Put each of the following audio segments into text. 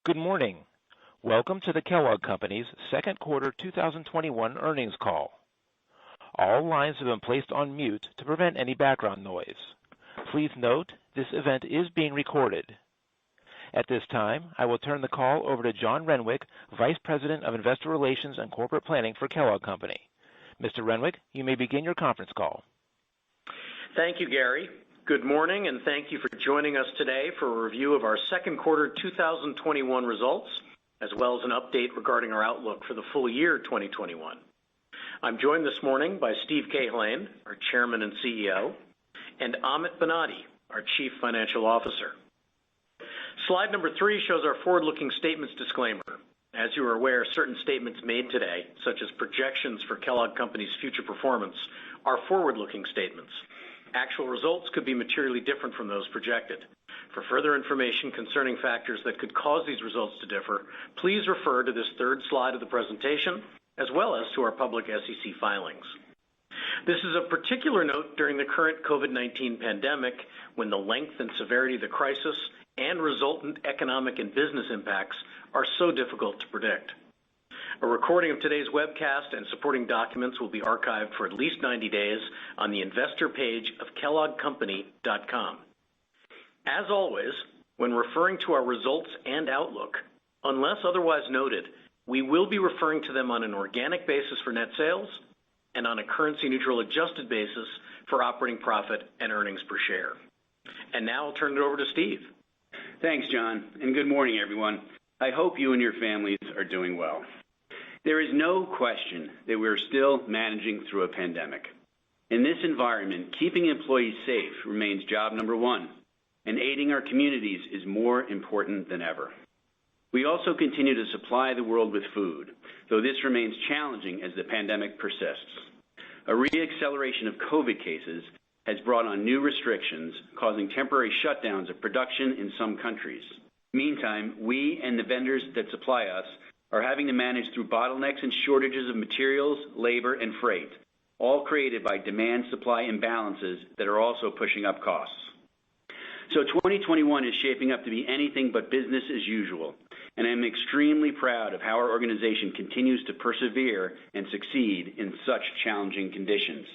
Good morning. Welcome to the Kellogg Company's second quarter 2021 earnings call. All lines have been placed on mute to prevent any background noise. Please note, this event is being recorded. At this time, I will turn the call over to John Renwick, Vice President of Investor Relations and Corporate Planning for Kellogg Company. Mr. Renwick, you may begin your conference call. Thank you, Gary. Good morning, and thank you for joining us today for a review of our second quarter 2021 results, as well as an update regarding our outlook for the full year 2021. I'm joined this morning by Steve Cahillane, our Chairman and CEO, and Amit Banati, our Chief Financial Officer. Slide number 3 shows our forward-looking statements disclaimer. As you are aware, certain statements made today, such as projections for Kellogg Company's future performance, are forward-looking statements. Actual results could be materially different from those projected. For further information concerning factors that could cause these results to differ, please refer to this third slide of the presentation, as well as to our public SEC filings. This is of particular note during the current COVID-19 pandemic, when the length and severity of the crisis and resultant economic and business impacts are so difficult to predict. A recording of today's webcast and supporting documents will be archived for at least 90 days on the investor page of kelloggcompany.com. As always, when referring to our results and outlook, unless otherwise noted, we will be referring to them on an organic basis for net sales and on a currency-neutral adjusted basis for operating profit and earnings per share. And now I'll turn it over to Steve. Thanks, John, and good morning, everyone. I hope you and your families are doing well. There is no question that we're still managing through a pandemic. In this environment, keeping employees safe remains job number one, and aiding our communities is more important than ever. We also continue to supply the world with food, though this remains challenging as the pandemic persists. A re-acceleration of COVID cases has brought on new restrictions, causing temporary shutdowns of production in some countries. Meantime, we and the vendors that supply us are having to manage through bottlenecks and shortages of materials, labor, and freight, all created by demand-supply imbalances that are also pushing up costs. So 2021 is shaping up to be anything but business as usual, and I'm extremely proud of how our organization continues to persevere and succeed in such challenging conditions.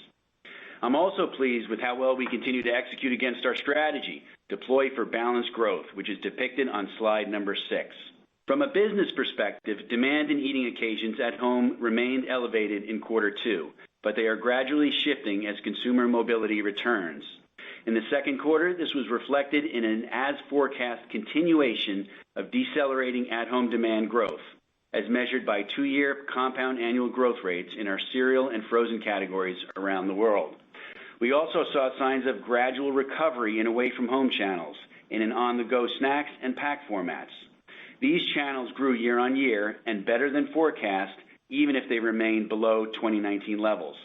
I'm also pleased with how well we continue to execute against our strategy, Deploy for Balanced Growth, which is depicted on slide number 6. From a business perspective, demand and eating occasions at home remained elevated in quarter 2, but they are gradually shifting as consumer mobility returns. In the second quarter, this was reflected in an as-forecast continuation of decelerating at-home demand growth, as measured by 2-year compound annual growth rates in our cereal and frozen categories around the world. We also saw signs of gradual recovery in away-from-home channels, and in on-the-go snacks and pack formats. These channels grew year on year and better than forecast, even if they remain below 2019 levels.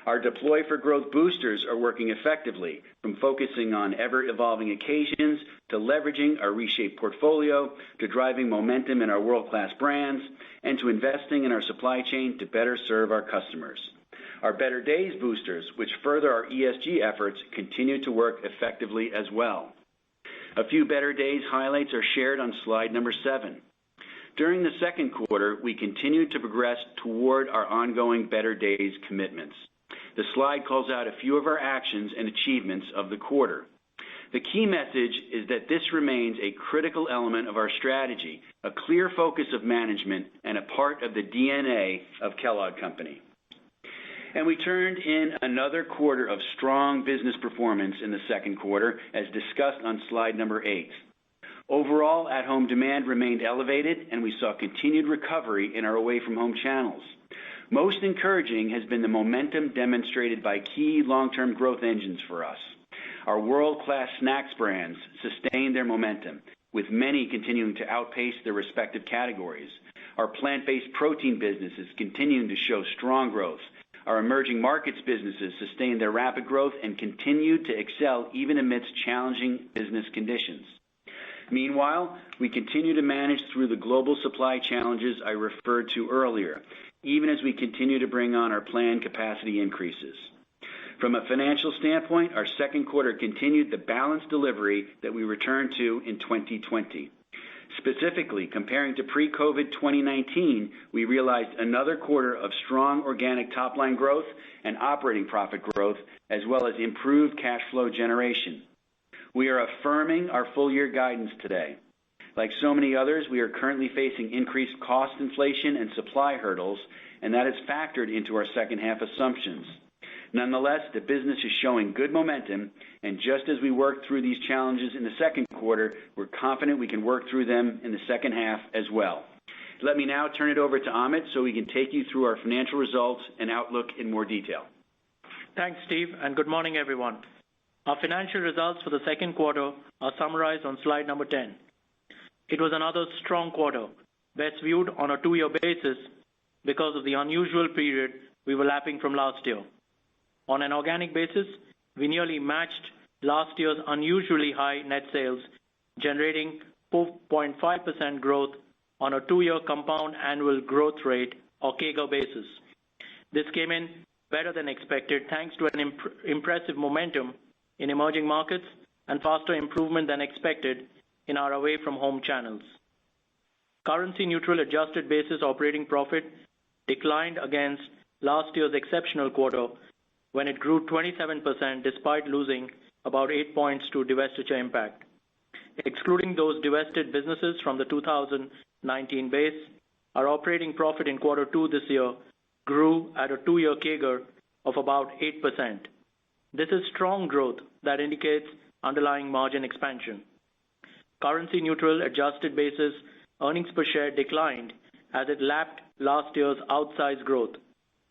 Our Deploy for Growth boosters are working effectively, from focusing on ever-evolving occasions to leveraging our reshaped portfolio to driving momentum in our world-class brands and to investing in our supply chain to better serve our customers. Our Better Days boosters, which further our ESG efforts, continue to work effectively as well. A few Better Days highlights are shared on slide number 7. During the second quarter, we continued to progress toward our ongoing Better Days commitments. The slide calls out a few of our actions and achievements of the quarter. The key message is that this remains a critical element of our strategy, a clear focus of management, and a part of the DNA of Kellogg Company. And we turned in another quarter of strong business performance in the second quarter, as discussed on slide number 8. Overall, at-home demand remained elevated, and we saw continued recovery in our away-from-home channels. Most encouraging has been the momentum demonstrated by key long-term growth engines for us. Our world-class snacks brands sustained their momentum, with many continuing to outpace their respective categories. Our plant-based protein businesses continuing to show strong growth. Our emerging markets businesses sustained their rapid growth and continued to excel even amidst challenging business conditions. Meanwhile, we continue to manage through the global supply challenges I referred to earlier, even as we continue to bring on our planned capacity increases. From a financial standpoint, our second quarter continued the balanced delivery that we returned to in 2020. Specifically, comparing to pre-COVID 2019, we realized another quarter of strong organic top-line growth and operating profit growth, as well as improved cash flow generation. We are affirming our full-year guidance today. Like so many others, we are currently facing increased cost inflation and supply hurdles, and that is factored into our second half assumptions. Nonetheless, the business is showing good momentum, and just as we work through these challenges in the second quarter, we're confident we can work through them in the second half as well. Let me now turn it over to Amit so we can take you through our financial results and outlook in more detail. Thanks, Steve, and good morning, everyone. Our financial results for the second quarter are summarized on slide number 10. It was another strong quarter, best viewed on a two-year basis because of the unusual period we were lapping from last year. On an organic basis, we nearly matched last year's unusually high net sales, generating 4.5% growth on a two-year compound annual growth rate or CAGR basis. This came in better than expected thanks to an impressive momentum in emerging markets and faster improvement than expected in our away-from-home channels. Currency-neutral adjusted basis operating profit declined against last year's exceptional quarter when it grew 27% despite losing about 8 points to divestiture impact. Excluding those divested businesses from the 2019 base, our operating profit in quarter two this year grew at a two-year CAGR of about 8%. This is strong growth that indicates underlying margin expansion. Currency-neutral adjusted basis earnings per share declined as it lapped last year's outsized growth,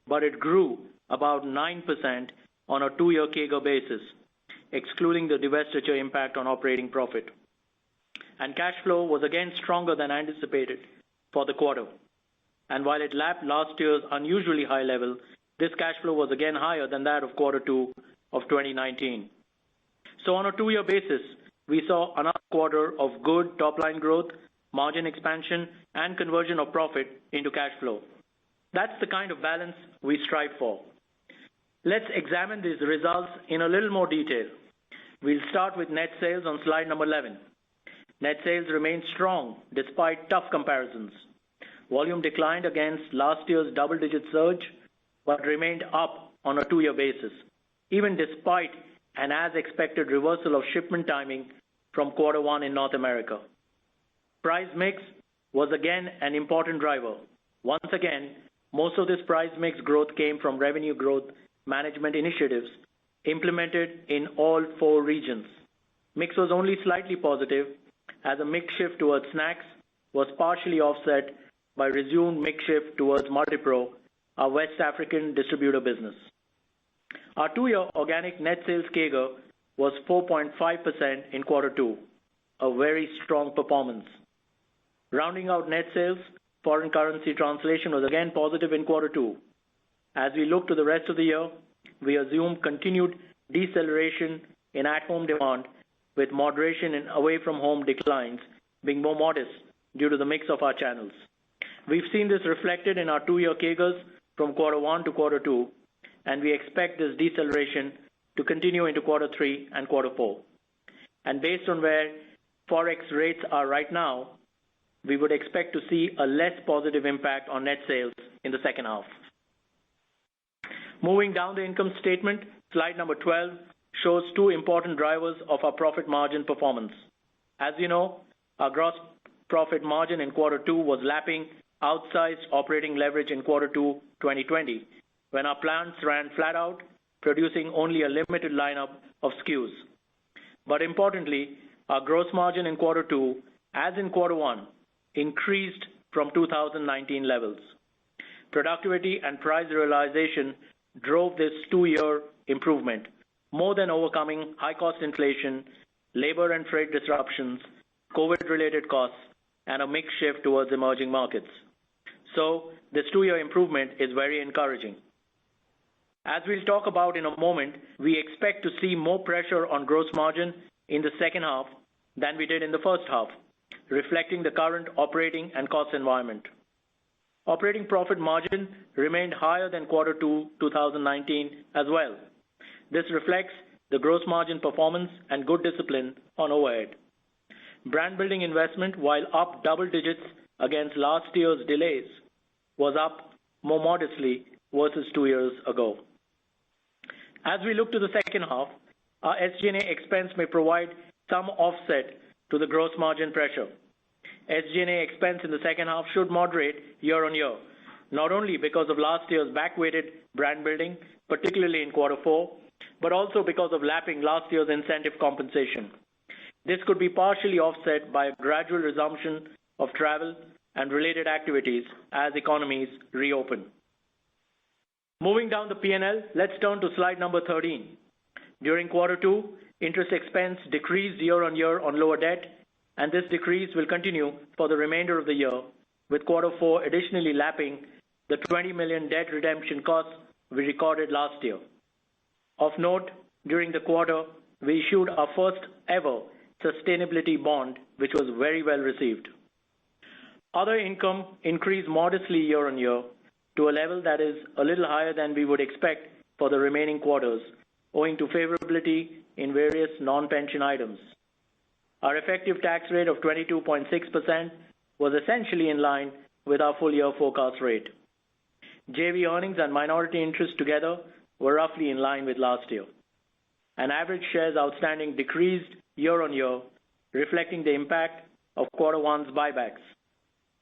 but it grew about 9% on a two-year CAGR basis, excluding the divestiture impact on operating profit. And cash flow was again stronger than anticipated for the quarter. And while it lapped last year's unusually high level, this cash flow was again higher than that of quarter two of 2019. So on a two-year basis, we saw another quarter of good top-line growth, margin expansion, and conversion of profit into cash flow. That's the kind of balance we strive for. Let's examine these results in a little more detail. We'll start with net sales on slide number 11. Net sales remained strong despite tough comparisons. Volume declined against last year's double-digit surge, but remained up on a two-year basis, even despite an as-expected reversal of shipment timing from quarter one in North America. Price mix was again an important driver. Once again, most of this price mix growth came from revenue growth management initiatives implemented in all four regions. Mix was only slightly positive as a mix shift towards snacks was partially offset by resumed mix shift towards Multipro, our West African distributor business. Our two-year organic net sales CAGR was 4.5% in quarter two, a very strong performance. Rounding out net sales, foreign currency translation was again positive in quarter two. As we look to the rest of the year, we assume continued deceleration in at-home demand with moderation in away-from-home declines being more modest due to the mix of our channels. We've seen this reflected in our two-year CAGRs from quarter one to quarter two, and we expect this deceleration to continue into quarter three and quarter four. And based on where Forex rates are right now, we would expect to see a less positive impact on net sales in the second half. Moving down the income statement, slide number 12 shows two important drivers of our profit margin performance. As you know, our gross profit margin in quarter two was lapping outsized operating leverage in quarter two 2020, when our plants ran flat out, producing only a limited lineup of SKUs. But importantly, our gross margin in quarter two, as in quarter one, increased from 2019 levels. Productivity and price realization drove this two-year improvement, more than overcoming high-cost inflation, labor and freight disruptions, COVID-related costs, and a mix shift towards emerging markets. So this two-year improvement is very encouraging. As we'll talk about in a moment, we expect to see more pressure on gross margin in the second half than we did in the first half, reflecting the current operating and cost environment. Operating profit margin remained higher than quarter two 2019 as well. This reflects the gross margin performance and good discipline on overhead. Brand building investment, while up double digits against last year's delays, was up more modestly versus 2 years ago. As we look to the second half, our SG&A expense may provide some offset to the gross margin pressure. SG&A expense in the second half should moderate year on year, not only because of last year's back-weighted brand building, particularly in quarter four, but also because of lapping last year's incentive compensation. This could be partially offset by a gradual resumption of travel and related activities as economies reopen. Moving down the P&L, let's turn to slide number 13. During quarter two, interest expense decreased year on year on lower debt, and this decrease will continue for the remainder of the year, with quarter four additionally lapping the $20 million debt redemption costs we recorded last year. Of note, during the quarter, we issued our first ever sustainability bond, which was very well received. Other income increased modestly year on year to a level that is a little higher than we would expect for the remaining quarters, owing to favorability in various non-pension items. Our effective tax rate of 22.6% was essentially in line with our full year forecast rate. JV earnings and minority interest together were roughly in line with last year. And average shares outstanding decreased year on year, reflecting the impact of quarter one's buybacks.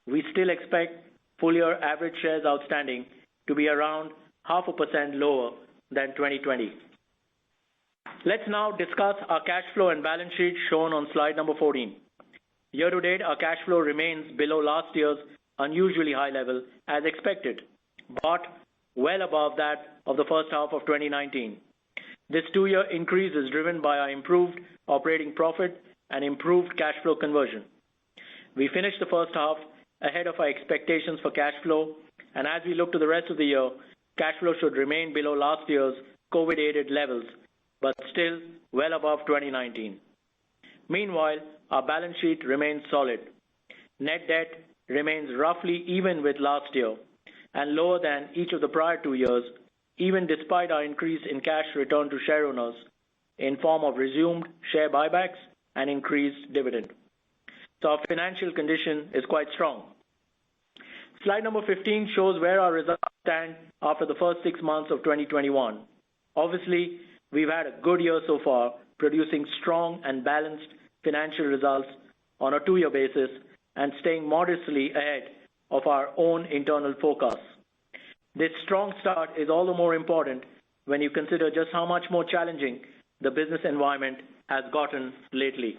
We still expect full year average shares outstanding to be around 0.5% lower than 2020. Let's now discuss our cash flow and balance sheet shown on slide number 14. Year to date, our cash flow remains below last year's unusually high level as expected, but well above that of the first half of 2019. This 2-year increase is driven by our improved operating profit and improved cash flow conversion. We finished the first half ahead of our expectations for cash flow, and as we look to the rest of the year, cash flow should remain below last year's COVID-aided levels, but still well above 2019. Meanwhile, our balance sheet remains solid. Net debt remains roughly even with last year and lower than each of the prior 2 years, even despite our increase in cash return to shareowners in form of resumed share buybacks and increased dividend. So our financial condition is quite strong. Slide number 15 shows where our results stand after the first 6 months of 2021. Obviously, we've had a good year so far, producing strong and balanced financial results on a 2-year basis and staying modestly ahead of our own internal forecasts. This strong start is all the more important when you consider just how much more challenging the business environment has gotten lately.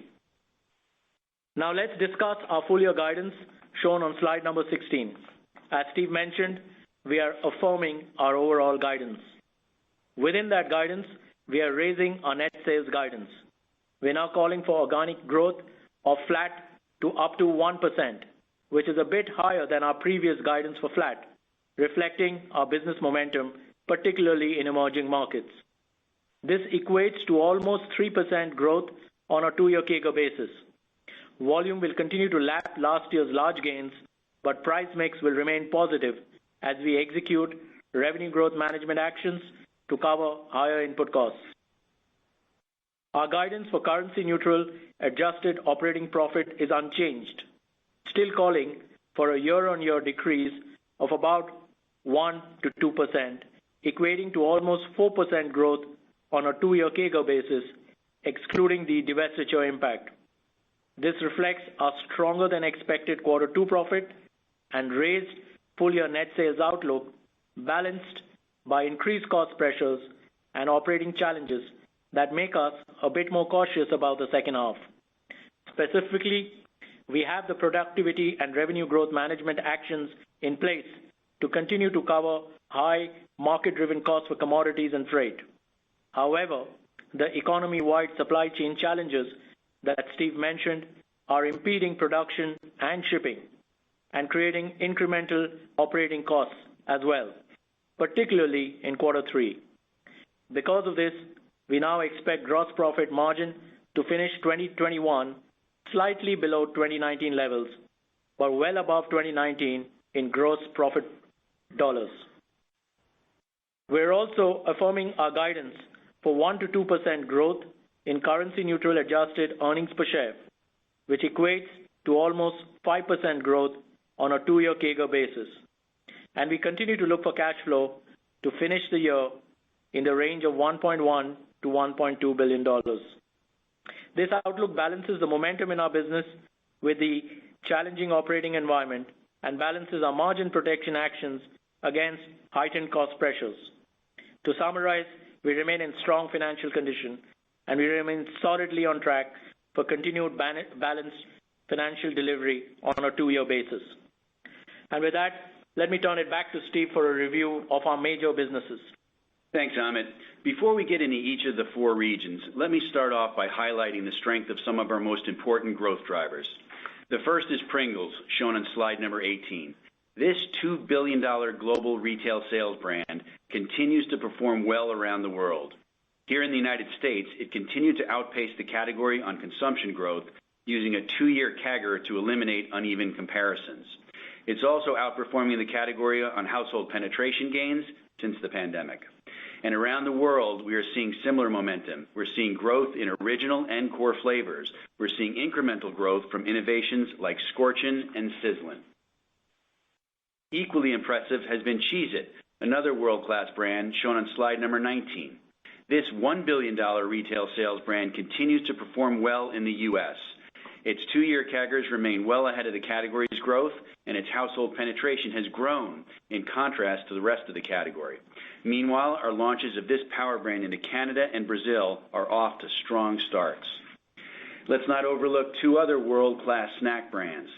Now let's discuss our full year guidance shown on slide number 16. As Steve mentioned, we are affirming our overall guidance. Within that guidance, we are raising our net sales guidance. We're now calling for organic growth of flat to up to 1%, which is a bit higher than our previous guidance for flat, reflecting our business momentum, particularly in emerging markets. This equates to almost 3% growth on a 2-year CAGR basis. Volume will continue to lap last year's large gains, but price mix will remain positive as we execute revenue growth management actions to cover higher input costs. Our guidance for currency neutral adjusted operating profit is unchanged, still calling for a year-on-year decrease of about 1 to 2%, equating to almost 4% growth on a 2-year CAGR basis, excluding the divestiture impact. This reflects a stronger than expected quarter 2 profit and raised full year net sales outlook, balanced by increased cost pressures and operating challenges that make us a bit more cautious about the second half. Specifically, we have the productivity and revenue growth management actions in place to continue to cover high market-driven costs for commodities and freight. However, the economy-wide supply chain challenges that Steve mentioned are impeding production and shipping and creating incremental operating costs as well, particularly in quarter 3. Because of this, we now expect gross profit margin to finish 2021 slightly below 2019 levels, but well above 2019 in gross profit dollars. We're also affirming our guidance for 1 to 2% growth in currency neutral adjusted earnings per share. which equates to almost 5% growth on a two-year CAGR basis. And we continue to look for cash flow to finish the year in the range of $1.1 to $1.2 billion. This outlook balances the momentum in our business with the challenging operating environment and balances our margin protection actions against heightened cost pressures. To summarize, we remain in strong financial condition and we remain solidly on track for continued balanced financial delivery on a two-year basis. And with that, let me turn it back to Steve for a review of our major businesses. Thanks, Amit. Before we get into each of the four regions, let me start off by highlighting the strength of some of our most important growth drivers. The first is Pringles, shown on slide number 18. This $2 billion global retail sales brand continues to perform well around the world. Here in the United States, it continued to outpace the category on consumption growth using a two-year CAGR to eliminate uneven comparisons. It's also outperforming the category on household penetration gains since the pandemic. And around the world, we are seeing similar momentum. We're seeing growth in original and core flavors. We're seeing incremental growth from innovations like Scorchin and Sizzlin'. Equally impressive has been Cheez-It, another world-class brand shown on slide number 19. This $1 billion retail sales brand continues to perform well in the U.S. Its two-year CAGRs remain well ahead of the category's growth, and its household penetration has grown in contrast to the rest of the category. Meanwhile, our launches of this power brand into Canada and Brazil are off to strong starts. Let's not overlook two other world-class snack brands.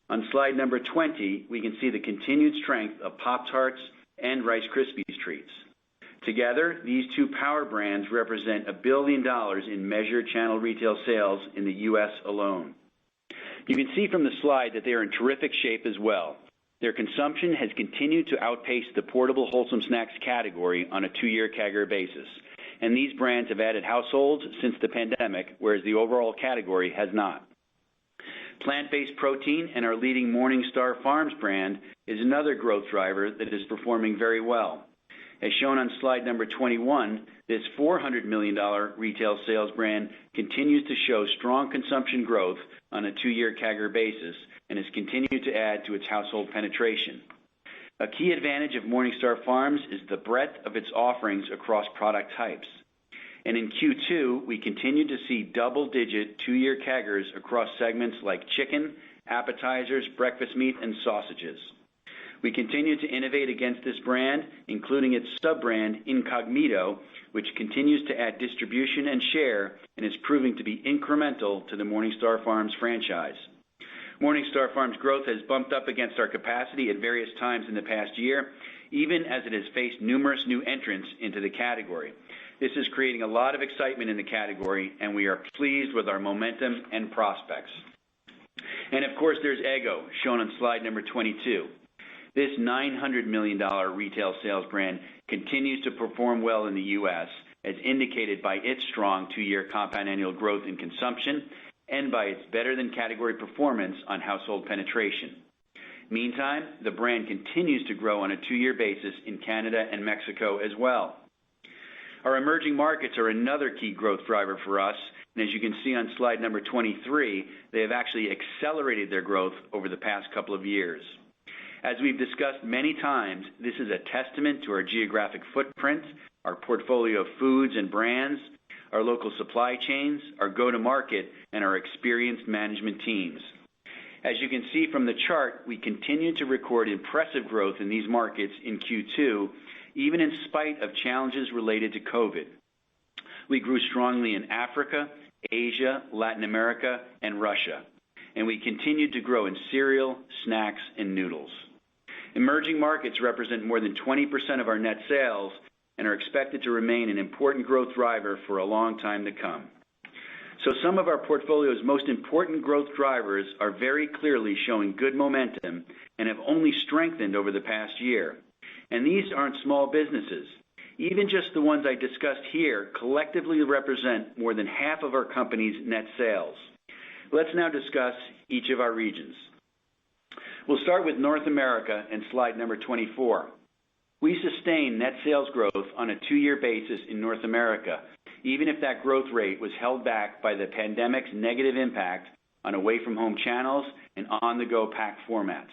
On slide number 20, we can see the continued strength of Pop-Tarts and Rice Krispies Treats. Together, these two power brands represent $1 billion in measured channel retail sales in the U.S. alone. You can see from the slide that they are in terrific shape as well. Their consumption has continued to outpace the portable wholesome snacks category on a two-year CAGR basis, and these brands have added households since the pandemic, whereas the overall category has not. Plant-based protein and our leading Morningstar Farms brand is another growth driver that is performing very well. As shown on slide number 21, this $400 million retail sales brand continues to show strong consumption growth on a two-year CAGR basis and has continued to add to its household penetration. A key advantage of Morningstar Farms is the breadth of its offerings across product types. And in Q2, we continued to see double-digit two-year CAGRs across segments like chicken, appetizers, breakfast meat, and sausages. We continue to innovate against this brand, including its sub-brand Incognito, which continues to add distribution and share and is proving to be incremental to the Morningstar Farms franchise. Morningstar Farms growth has bumped up against our capacity at various times in the past year, even as it has faced numerous new entrants into the category. This is creating a lot of excitement in the category, and we are pleased with our momentum and prospects. And of course, there's Eggo, shown on slide number 22. This $900 million retail sales brand continues to perform well in the U.S., as indicated by its strong two-year compound annual growth in consumption and by its better-than-category performance on household penetration. Meantime, the brand continues to grow on a two-year basis in Canada and Mexico as well. Our emerging markets are another key growth driver for us, and as you can see on slide number 23, they have actually accelerated their growth over the past couple of years. As we've discussed many times, this is a testament to our geographic footprint, our portfolio of foods and brands, our local supply chains, our go-to-market, and our experienced management teams. As you can see from the chart, we continue to record impressive growth in these markets in Q2, even in spite of challenges related to COVID. We grew strongly in Africa, Asia, Latin America, and Russia, and we continued to grow in cereal, snacks, and noodles. Emerging markets represent more than 20% of our net sales and are expected to remain an important growth driver for a long time to come. So some of our portfolio's most important growth drivers are very clearly showing good momentum and have only strengthened over the past year. And these aren't small businesses. Even just the ones I discussed here collectively represent more than half of our company's net sales. Let's now discuss each of our regions. We'll start with North America and slide number 24. We sustained net sales growth on a two-year basis in North America, even if that growth rate was held back by the pandemic's negative impact on away-from-home channels and on-the-go pack formats.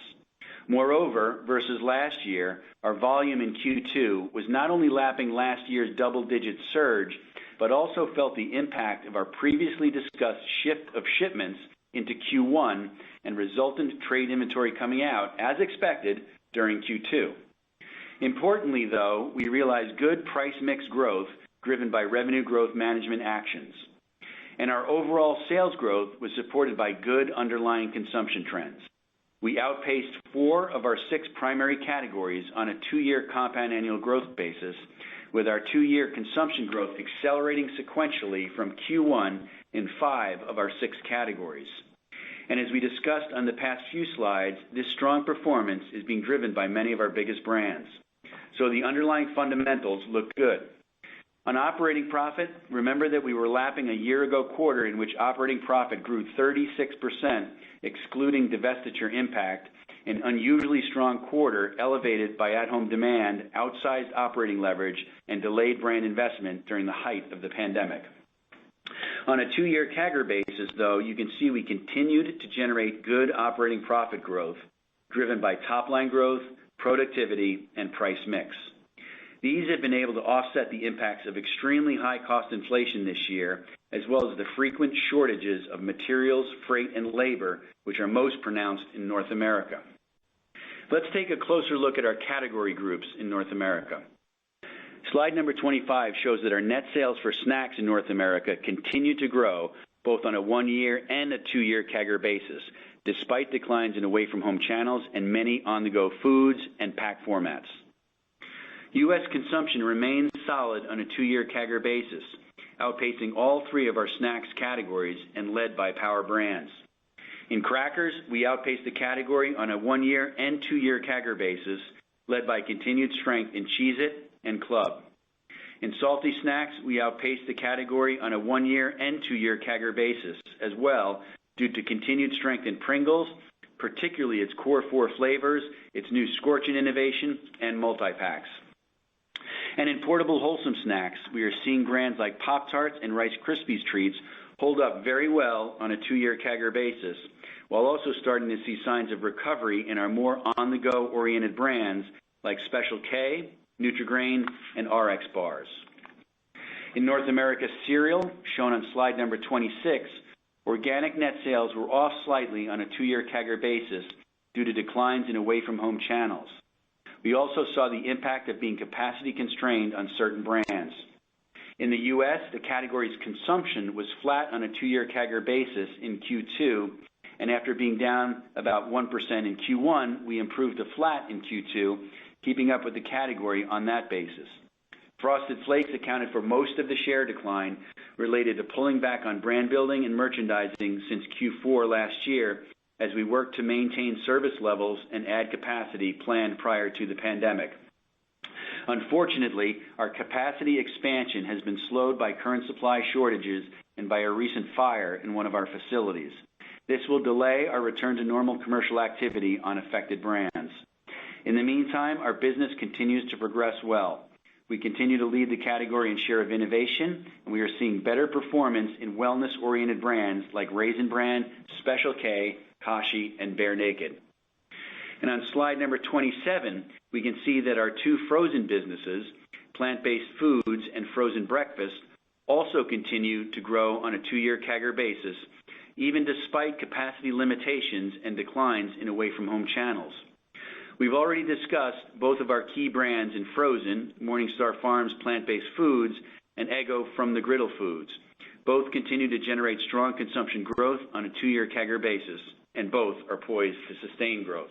Moreover, versus last year, our volume in Q2 was not only lapping last year's double-digit surge, but also felt the impact of our previously discussed shift of shipments into Q1 and resultant trade inventory coming out, as expected, during Q2. Importantly, though, we realized good price mix growth driven by revenue growth management actions. And our overall sales growth was supported by good underlying consumption trends. We outpaced 4 of our 6 primary categories on a 2-year compound annual growth basis, with our 2-year consumption growth accelerating sequentially from Q1 in 5 of our 6 categories. And as we discussed on the past few slides, this strong performance is being driven by many of our biggest brands. So the underlying fundamentals look good. On operating profit, remember that we were lapping a year-ago quarter in which operating profit grew 36%, excluding divestiture impact, an unusually strong quarter elevated by at-home demand, outsized operating leverage, and delayed brand investment during the height of the pandemic. On a 2-year CAGR basis, though, you can see we continued to generate good operating profit growth, driven by top-line growth, productivity, and price mix. These have been able to offset the impacts of extremely high cost inflation this year, as well as the frequent shortages of materials, freight, and labor, which are most pronounced in North America. Let's take a closer look at our category groups in North America. Slide number 25 shows that our net sales for snacks in North America continue to grow both on a 1-year and a 2-year CAGR basis, despite declines in away-from-home channels and many on-the-go foods and pack formats. U.S. consumption remains solid on a 2-year CAGR basis, outpacing all 3 of our snacks categories and led by power brands. In crackers, we outpaced the category on a 1-year and 2-year CAGR basis, led by continued strength in Cheez-It and Club. In salty snacks, we outpaced the category on a 1-year and 2-year CAGR basis as well, due to continued strength in Pringles, particularly its core 4 flavors, its new Scorchin' innovation, and multi-packs. And in portable wholesome snacks, we are seeing brands like Pop-Tarts and Rice Krispies treats hold up very well on a 2-year CAGR basis, while also starting to see signs of recovery in our more on-the-go oriented brands like Special K, Nutri-Grain, and RX bars. In North America cereal, shown on slide number 26, organic net sales were off slightly on a 2-year CAGR basis due to declines in away-from-home channels. We also saw the impact of being capacity constrained on certain brands. In the U.S., the category's consumption was flat on a 2-year CAGR basis in Q2, and after being down about 1% in Q1, we improved to flat in Q2, keeping up with the category on that basis. Frosted Flakes accounted for most of the share decline related to pulling back on brand building and merchandising since Q4 last year, as we work to maintain service levels and add capacity planned prior to the pandemic. Unfortunately, our capacity expansion has been slowed by current supply shortages and by a recent fire in one of our facilities. This will delay our return to normal commercial activity on affected brands. In the meantime, our business continues to progress well. We continue to lead the category in share of innovation, and we are seeing better performance in wellness-oriented brands like Raisin Bran, Special K, Kashi, and Bear Naked. And on slide number 27, we can see that our 2 frozen businesses, plant-based foods and frozen breakfast, also continue to grow on a 2-year CAGR basis, even despite capacity limitations and declines in away-from-home channels. We've already discussed both of our key brands in frozen, Morningstar Farms plant-based foods, and Eggo from the Griddle Foods. Both continue to generate strong consumption growth on a 2-year CAGR basis, and both are poised to sustain growth.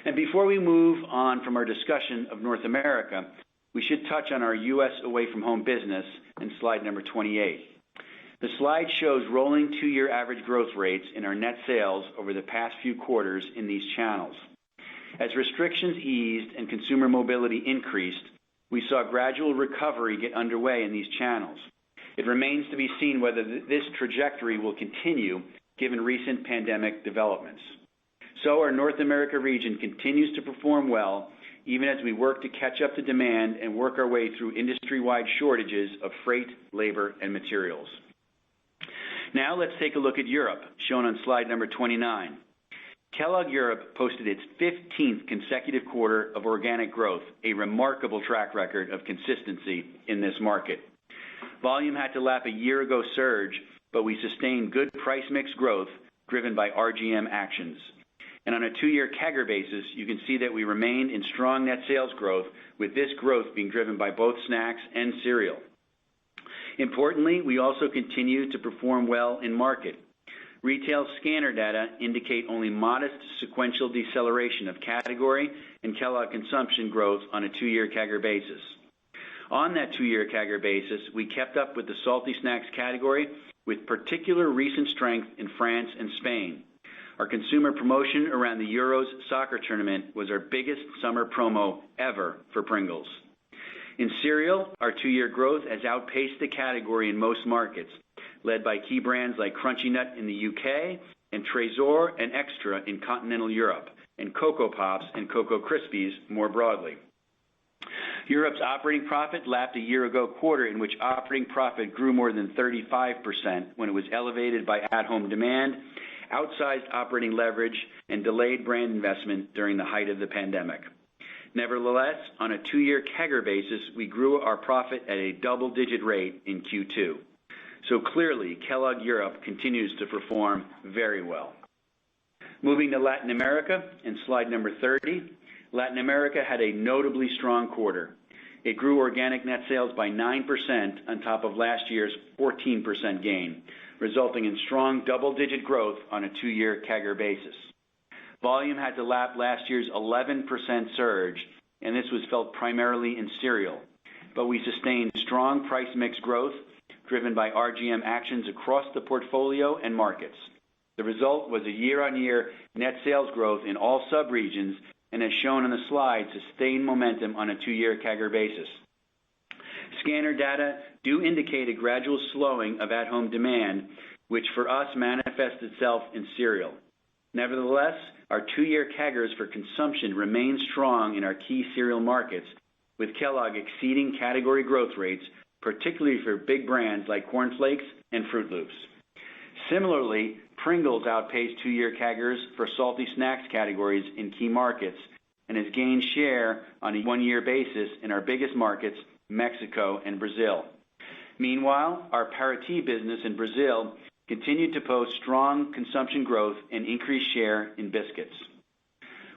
And before we move on from our discussion of North America, we should touch on our U.S. away-from-home business in slide number 28. The slide shows rolling 2-year average growth rates in our net sales over the past few quarters in these channels. As restrictions eased and consumer mobility increased, we saw gradual recovery get underway in these channels. It remains to be seen whether this trajectory will continue given recent pandemic developments. So our North America region continues to perform well, even as we work to catch up to demand and work our way through industry-wide shortages of freight, labor, and materials. Now let's take a look at Europe, shown on slide number 29. Kellogg Europe posted its 15th consecutive quarter of organic growth, a remarkable track record of consistency in this market. Volume had to lap a year ago surge, but we sustained good price mix growth driven by RGM actions. And on a 2-year CAGR basis, you can see that we remained in strong net sales growth, with this growth being driven by both snacks and cereal. Importantly, we also continue to perform well in market. Retail scanner data indicate only modest sequential deceleration of category and Kellogg consumption growth on a 2-year CAGR basis. On that 2-year CAGR basis, we kept up with the salty snacks category with particular recent strength in France and Spain. Our consumer promotion around the Euros soccer tournament was our biggest summer promo ever for Pringles. In cereal, our 2-year growth has outpaced the category in most markets, led by key brands like Crunchy Nut in the UK and Trésor and Extra in continental Europe, and Cocoa Pops and Cocoa Krispies more broadly. Europe's operating profit lapped a year-ago quarter in which operating profit grew more than 35% when it was elevated by at-home demand, outsized operating leverage, and delayed brand investment during the height of the pandemic. Nevertheless, on a 2-year CAGR basis, we grew our profit at a double-digit rate in Q2. So clearly, Kellogg Europe continues to perform very well. Moving to Latin America, in slide number 30, Latin America had a notably strong quarter. It grew organic net sales by 9% on top of last year's 14% gain, resulting in strong double-digit growth on a 2-year CAGR basis. Volume had to lap last year's 11% surge, and this was felt primarily in cereal. But we sustained strong price mix growth driven by RGM actions across the portfolio and markets. The result was a year-on-year net sales growth in all sub-regions, and as shown on the slide, sustained momentum on a 2-year CAGR basis. Scanner data do indicate a gradual slowing of at-home demand, which for us manifests itself in cereal. Nevertheless, our 2-year CAGRs for consumption remain strong in our key cereal markets, with Kellogg exceeding category growth rates, particularly for big brands like Corn Flakes and Froot Loops. Similarly, Pringles outpaced 2-year CAGRs for salty snacks categories in key markets and has gained share on a 1-year basis in our biggest markets, Mexico and Brazil. Meanwhile, our Parati business in Brazil continued to post strong consumption growth and increased share in biscuits.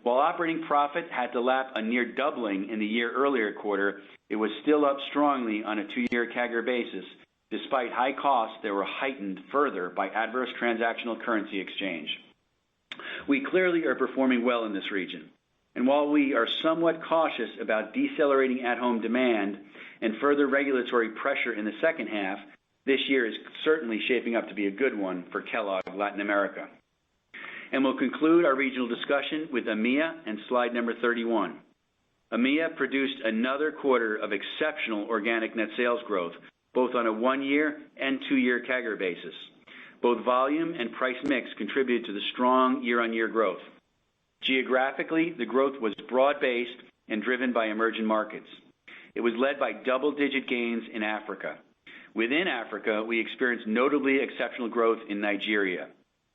While operating profit had to lap a near doubling in the year earlier quarter, it was still up strongly on a 2-year CAGR basis, despite high costs that were heightened further by adverse transactional currency exchange. We clearly are performing well in this region, and while we are somewhat cautious about decelerating at-home demand and further regulatory pressure in the second half, this year is certainly shaping up to be a good one for Kellogg Latin America. And we'll conclude our regional discussion with EMEA and slide number 31. EMEA produced another quarter of exceptional organic net sales growth, both on a 1-year and 2-year CAGR basis. Both volume and price mix contributed to the strong year-on-year growth. Geographically, the growth was broad-based and driven by emerging markets. It was led by double-digit gains in Africa. Within Africa, we experienced notably exceptional growth in Nigeria.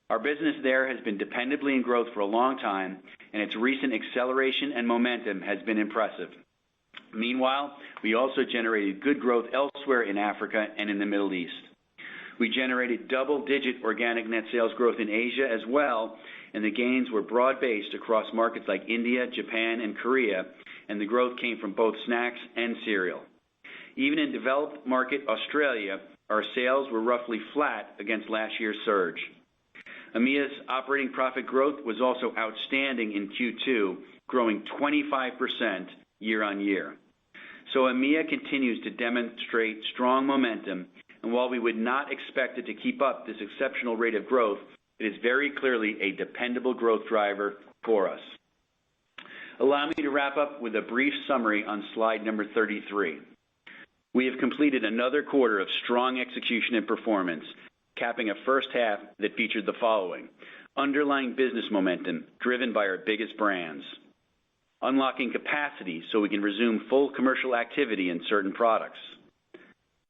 Our business there has been dependably in growth for a long time, and its recent acceleration and momentum has been impressive. Meanwhile, we also generated good growth elsewhere in Africa and in the Middle East. We generated double-digit organic net sales growth in Asia as well, and the gains were broad-based across markets like India, Japan, and Korea, and the growth came from both snacks and cereal. Even in developed market Australia, our sales were roughly flat against last year's surge. EMEA's operating profit growth was also outstanding in Q2, growing 25% year-on-year. So EMEA continues to demonstrate strong momentum, and while we would not expect it to keep up this exceptional rate of growth, it is very clearly a dependable growth driver for us. Allow me to wrap up with a brief summary on slide number 33. We have completed another quarter of strong execution and performance, capping a first half that featured the following: underlying business momentum driven by our biggest brands, unlocking capacity so we can resume full commercial activity in certain products,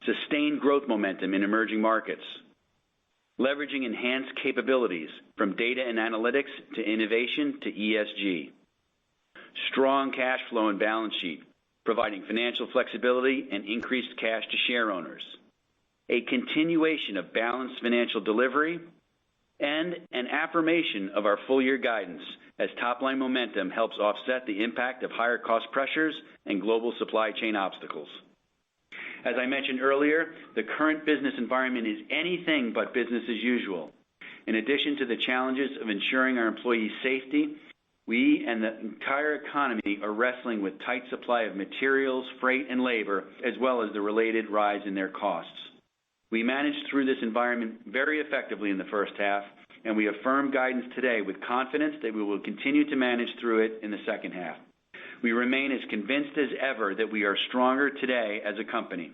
sustained growth momentum in emerging markets, leveraging enhanced capabilities from data and analytics to innovation to ESG. Strong cash flow and balance sheet, providing financial flexibility and increased cash to share owners. A continuation of balanced financial delivery, and an affirmation of our full-year guidance as top-line momentum helps offset the impact of higher cost pressures and global supply chain obstacles. As I mentioned earlier, the current business environment is anything but business as usual. In addition to the challenges of ensuring our employees' safety, we and the entire economy are wrestling with tight supply of materials, freight, and labor, as well as the related rise in their costs. We managed through this environment very effectively in the first half, and we affirm guidance today with confidence that we will continue to manage through it in the second half. We remain as convinced as ever that we are stronger today as a company.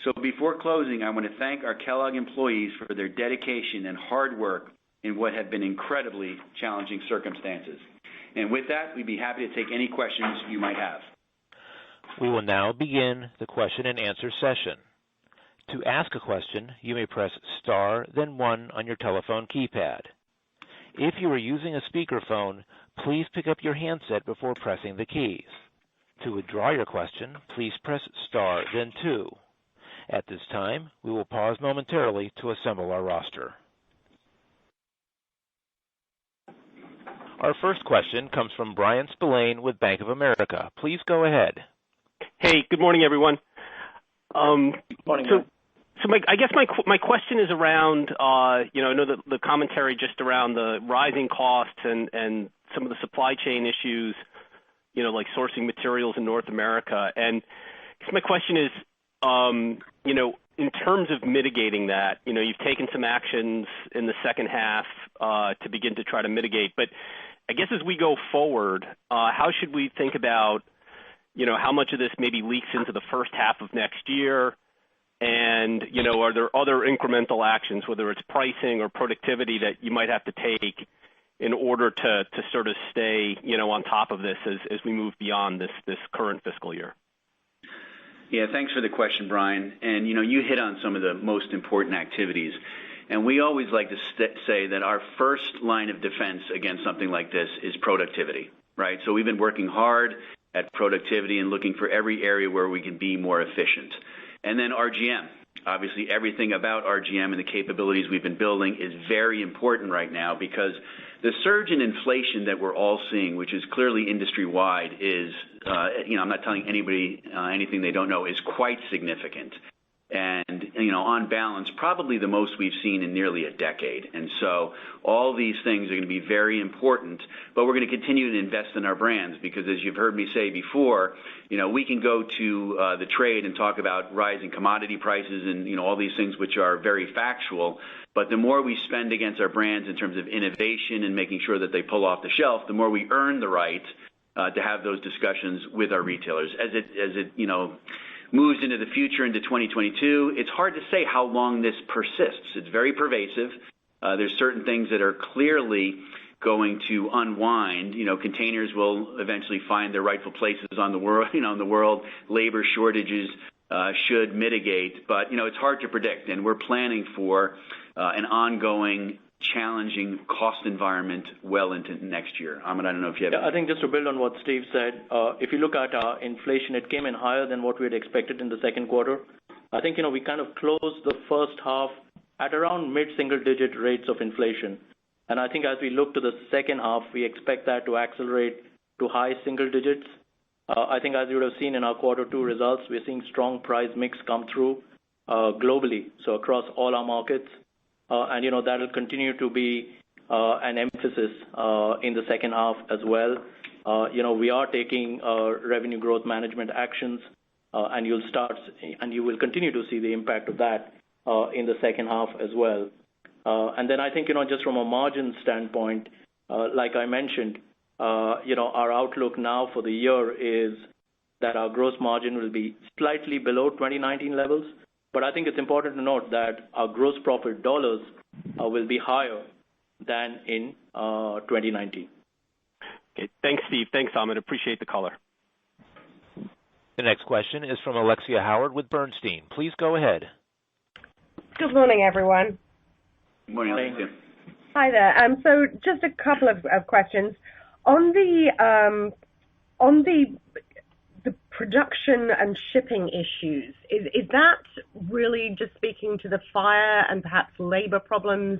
So before closing, I want to thank our Kellogg employees for their dedication and hard work in what have been incredibly challenging circumstances. And with that, we'd be happy to take any questions you might have. We will now begin the question and answer session. To ask a question, you may press star, then 1 on your telephone keypad. If you are using a speakerphone, please pick up your handset before pressing the keys. To withdraw your question, please press star, then 2. At this time, we will pause momentarily to assemble our roster. Our first question comes from Bryan Spillane with Bank of America. Please go ahead. Hey, good morning, everyone. Morning. So I guess my question is around, I know the commentary just around the rising costs and some of the supply chain issues, like sourcing materials in North America. And I guess my question is, in terms of mitigating that, you've taken some actions in the second half to begin to try to mitigate. But I guess as we go forward, how should we think about, how much of this maybe leaks into the first half of next year? And, are there other incremental actions, whether it's pricing or productivity, that you might have to take in order to sort of stay, on top of this as we move beyond this current fiscal year? Yeah, thanks for the question, Brian. And, you hit on some of the most important activities. And we always like to say that our first line of defense against something like this is productivity, right? So we've been working hard at productivity and looking for every area where we can be more efficient. And then RGM. Obviously, everything about RGM and the capabilities we've been building is very important right now because the surge in inflation that we're all seeing, which is clearly industry-wide, is, I'm not telling anybody anything they don't know, is quite significant. And, on balance, probably the most we've seen in nearly a decade. And so all these things are going to be very important, but we're going to continue to invest in our brands because, as you've heard me say before, we can go to the trade and talk about rising commodity prices and, all these things which are very factual. But the more we spend against our brands in terms of innovation and making sure that they pull off the shelf, the more we earn the right to have those discussions with our retailers. As it moves into the future, into 2022, it's hard to say how long this persists. It's very pervasive. There's certain things that are clearly going to unwind. Containers will eventually find their rightful places on the world, in the world. Labor shortages should mitigate, but it's hard to predict. And we're planning for an ongoing, challenging cost environment well into next year. Ahmed, I don't know if you have. Yeah, I think just to build on what Steve said, if you look at our inflation, it came in higher than what we had expected in the second quarter. I think we kind of closed the first half at around mid-single-digit rates of inflation, and I think as we look to the second half, we expect that to accelerate to high single digits. I think as you would have seen in our quarter two results, we're seeing strong price mix come through globally, so across all our markets. And that'll continue to be an emphasis in the second half as well. We are taking revenue growth management actions, and you will continue to see the impact of that in the second half as well. And then I think just from a margin standpoint, like I mentioned, our outlook now for the year is that our gross margin will be slightly below 2019 levels. But I think it's important to note that our gross profit dollars will be higher than in 2019. Okay. Thanks, Steve. Thanks, Ahmed. Appreciate the color. The next question is from Alexia Howard with Bernstein. Please go ahead. Good morning, everyone. Good morning, Alexia. Hi there. So just a couple of questions. On the production and shipping issues, is that really just speaking to the fire and perhaps labor problems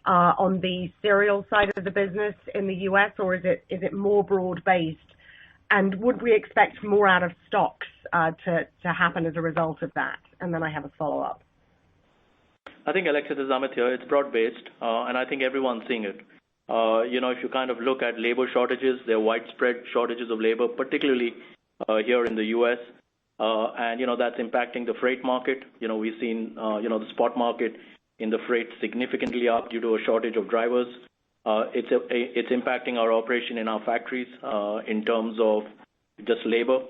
on the cereal side of the business in the U.S., or is it more broad-based? And would we expect more out of stocks to happen as a result of that? And then I have a follow-up. I think, Alexia, this is Amit here. It's broad-based, and I think everyone's seeing it. If you kind of look at labor shortages, there are widespread shortages of labor, particularly here in the U.S., and that's impacting the freight market. We've seen the spot market in the freight significantly up due to a shortage of drivers. It's impacting our operation in our factories in terms of just labor,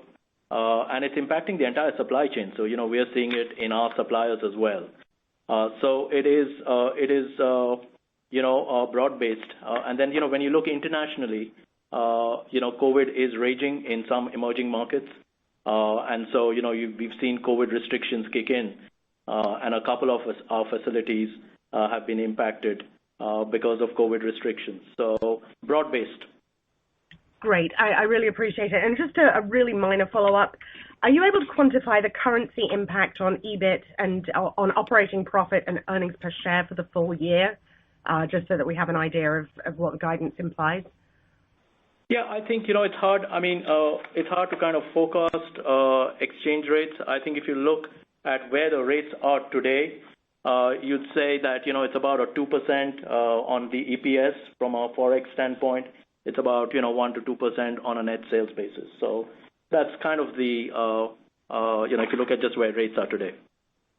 and it's impacting the entire supply chain. So we are seeing it in our suppliers as well. So it is broad-based. And then when you look internationally, COVID is raging in some emerging markets, and so we've seen COVID restrictions kick in, and a couple of our facilities have been impacted because of COVID restrictions. So broad-based. Great. I really appreciate it. And just a really minor follow-up. Are you able to quantify the currency impact on EBIT and on operating profit and earnings per share for the full year, just so that we have an idea of what the guidance implies? Yeah, I think, it's hard. I mean, it's hard to kind of forecast exchange rates. I think if you look at where the rates are today, you'd say that, it's about a 2% on the EPS from a Forex standpoint. It's about, 1 to 2% on a net sales basis. So that's kind of the, if you look at just where rates are today.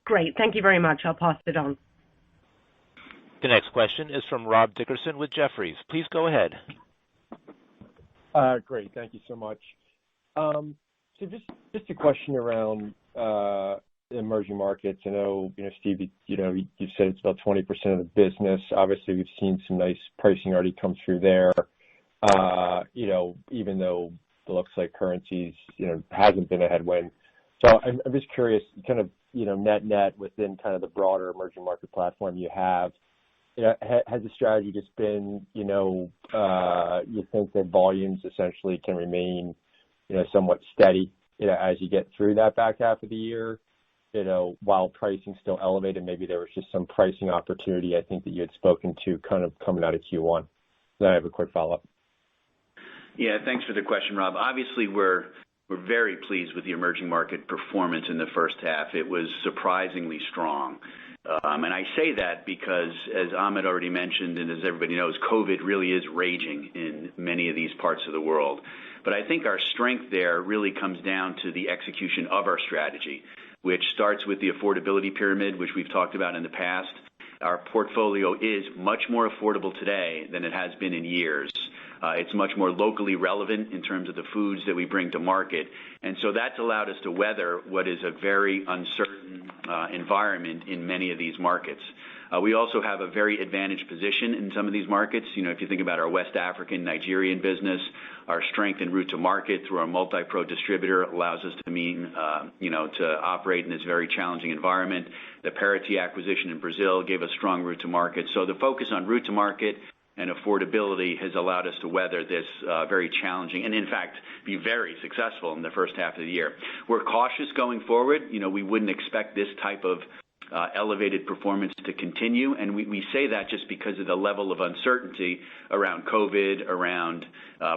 Great. Thank you very much. I'll pass it on. The next question is from Rob Dickerson with Jefferies. Please go ahead. Great. Thank you so much. So just a question around emerging markets. I know, Steve, you said it's about 20% of the business. Obviously, we've seen some nice pricing already come through there. Even though it looks like currencies, hasn't been a headwind. So I'm just curious, kind of, net within kind of the broader emerging market platform you have. Has the strategy just been, you think that volumes essentially can remain, somewhat steady, as you get through that back half of the year, while pricing still elevated? Maybe there was just some pricing opportunity, I think, that you had spoken to kind of coming out of Q1. Then I have a quick follow-up. Yeah, thanks for the question, Rob. Obviously, we're very pleased with the emerging market performance in the first half. It was surprisingly strong. And I say that because, as Amit already mentioned, and as everybody knows, COVID really is raging in many of these parts of the world. But I think our strength there really comes down to the execution of our strategy, which starts with the affordability pyramid, which we've talked about in the past. Our portfolio is much more affordable today than it has been in years. It's much more locally relevant in terms of the foods that we bring to market. And so that's allowed us to weather what is a very uncertain environment in many of these markets. We also have a very advantaged position in some of these markets. If you think about our West African, Nigerian business, our strength in route to market through our multi-pro distributor allows us to operate in this very challenging environment. The Parati acquisition in Brazil gave us strong route to market. So the focus on route to market and affordability has allowed us to weather this very challenging and, in fact, be very successful in the first half of the year. We're cautious going forward. We wouldn't expect this type of elevated performance to continue, and we say that just because of the level of uncertainty around COVID, around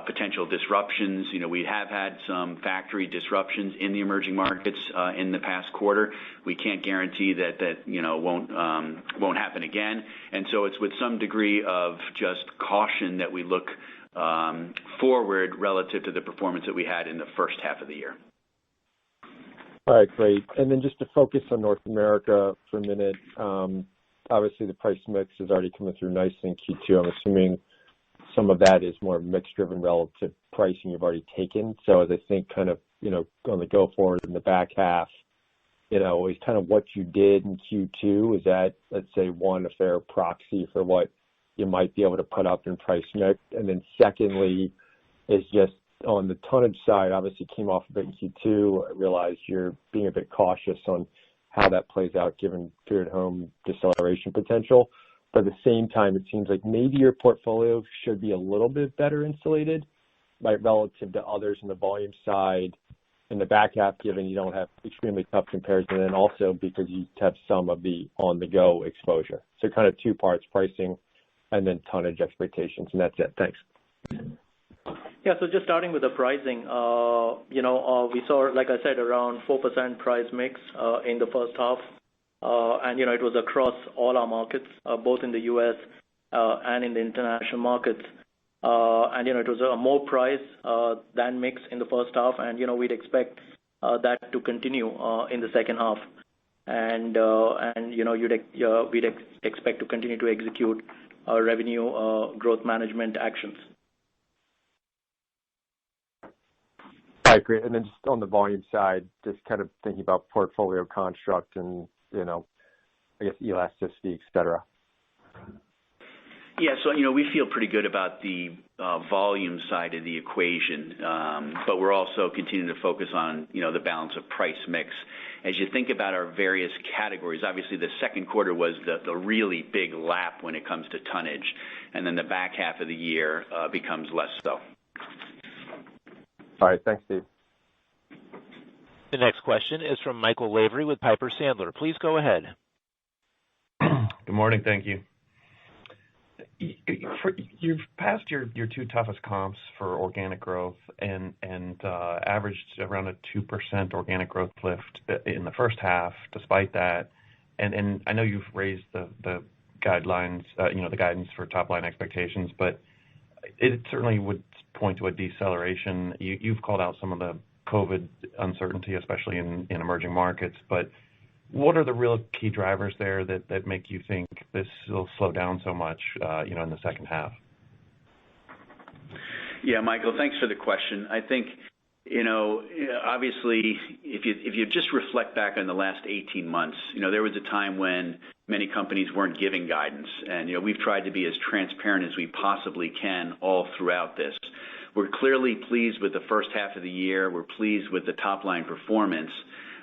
potential disruptions. We have had some factory disruptions in the emerging markets in the past quarter. We can't guarantee that won't happen again, and so it's with some degree of just caution that we look forward relative to the performance that we had in the first half of the year. All right, great. And then just to focus on North America for a minute, obviously the price mix is already coming through nicely in Q2. I'm assuming some of that is more mix-driven relative pricing you've already taken. So as I think kind of, going to go forward in the back half, is kind of what you did in Q2, is that, let's say, one, a fair proxy for what you might be able to put up in price mix? And then secondly, is just on the tonnage side, obviously came off a bit in Q2. I realize you're being a bit cautious on how that plays out given food at home deceleration potential. But at the same time, it seems like maybe your portfolio should be a little bit better insulated, right, relative to others in the volume side in the back half, given you don't have extremely tough comparison, and also because you have some of the on-the-go exposure. So kind of two parts, pricing and then tonnage expectations, and that's it. Thanks. Yeah, so just starting with the pricing, we saw, like I said, around 4% price mix in the first half. And, it was across all our markets, both in the U.S. And in the international markets. And, it was a more price than mix in the first half. And, we'd expect that to continue in the second half. And we'd expect to continue to execute our revenue growth management actions. Right, great. And then just on the volume side, just kind of thinking about portfolio construct and, I guess elasticity, et cetera. Yeah, so, we feel pretty good about the volume side of the equation, but we're also continuing to focus on, the balance of price mix. As you think about our various categories, obviously the second quarter was the really big lap when it comes to tonnage, and then the back half of the year becomes less so. All right, thanks, Steve. The next question is from Michael Lavery with Piper Sandler. Please go ahead. Good morning, thank you. You've passed your two toughest comps for organic growth and averaged around a 2% organic growth lift in the first half. Despite that, and I know you've raised the guidelines, the guidance for top line expectations, but it certainly would point to a deceleration. You've called out some of the COVID uncertainty, especially in emerging markets, but what are the real key drivers there that make you think this will slow down so much, in the second half? Yeah, Michael, thanks for the question. I think, obviously, if you just reflect back on the last 18 months, there was a time when many companies weren't giving guidance, and we've tried to be as transparent as we possibly can all throughout this. We're clearly pleased with the first half of the year. We're pleased with the top line performance.